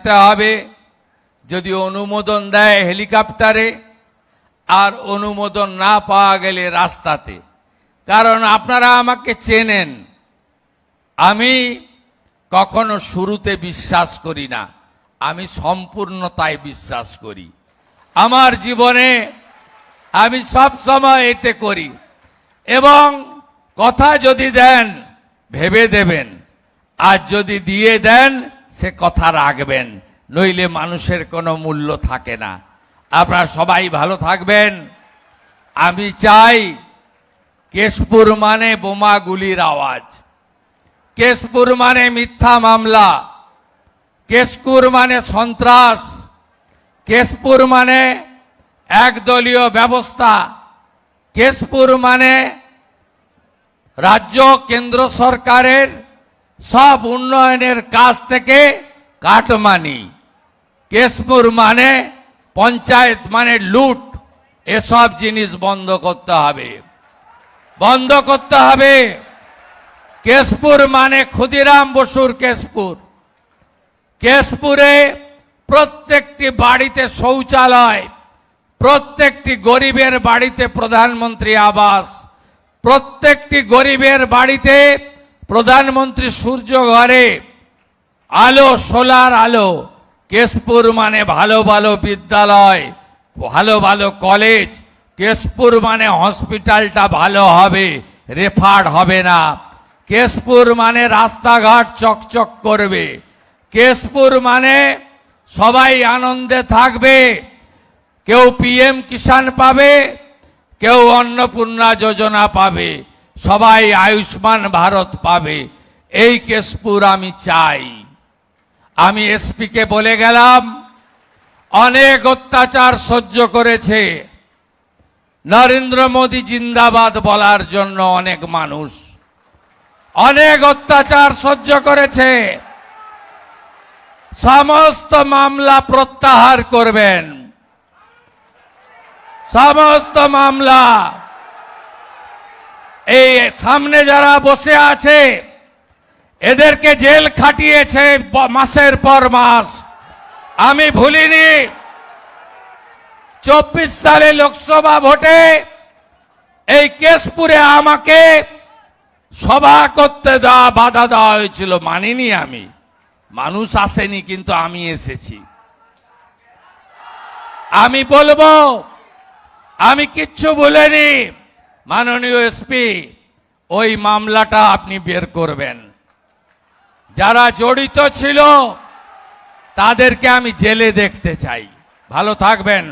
হবে যদি অনুমোদন দেয় হেলিকপ্টারে আর অনুমোদন না পাওয়া গেলে রাস্তাতে। কারণ আপনারা আমাকে চেনেন, আমি কখনো শুরুতে বিশ্বাস করি না, আমি সম্পূর্ণতায় বিশ্বাস করি। আমার জীবনে আমি সব সময় এতে করি এবং কথা যদি দেন ভেবে দেবেন, আর যদি দিয়ে দেন সে কথা রাখবেন, নইলে মানুষের কোনো মূল্য থাকে না। আপনারা সবাই ভালো থাকবেন। আমি চাই কেশপুর মানে বোমা গুলির আওয়াজ, কেশপুর মানে মিথ্যা মামলা, কেশপুর মানে সন্ত্রাস, কেশপুর মানে একদলীয় ব্যবস্থা, কেশপুর মানে রাজ্য কেন্দ্র সরকারের সব উন্নয়নের কাজ থেকে কাটমানি, কেশপুর মানে পঞ্চায়েত মানে লুট। এসব জিনিস বন্ধ করতে হবে, বন্ধ করতে হবে। কেশপুর মানে ক্ষুদিরাম বসুর কেশপুর। কেশপুরে প্রত্যেকটি বাড়িতে শৌচালয়, প্রত্যেকটি গরিবের বাড়িতে প্রধানমন্ত্রী আবাস, প্রত্যেকটি গরিবের বাড়িতে প্রধানমন্ত্রী সূর্য ঘরে আলো, সোলার আলো। কেশপুর মানে ভালো ভালো বিদ্যালয়, ভালো ভালো কলেজ। কেশপুর মানে হসপিটালটা ভালো হবে, রেফার হবে না। কেশপুর মানে রাস্তাঘাট চকচক করবে। কেশপুর মানে সবাই আনন্দে থাকবে, কেউ পিএম কিষাণ পাবে, কেউ অন্নপূর্ণা যোজনা পাবে, সবাই আয়ুষ্মান ভারত পাবে। এই কেশপুর আমি চাই। আমি এসপিকে বলে গেলাম, অনেক অত্যাচার সহ্য করেছে নরেন্দ্র মোদী জিন্দাবাদ বলার জন্য, অনেক মানুষ অনেক অত্যাচার সহ্য করেছে। সমস্ত মামলা প্রত্যাহার করবেন, সমস্ত মামলা। এই সামনে যারা বসে আছে এদেরকে জেল খাটিয়েছে মাসের পর মাস, আমি ভুলিনি। 24 সালে লোকসভা ভোটে এই কেশপুরে আমাকে সভা করতে বাধা দেওয়া হয়েছিল, মানিনি আমি। মানুষ আসেনি কিন্তু আমি এসেছি। আমি বলবো, আমি কিচ্ছু বলিনি। মাননীয় এসপি, ওই মামলাটা আপনি বের করবেন। যারা জড়িত ছিল তাদেরকে আমি জেলে দেখতে চাই। ভালো থাকবেন।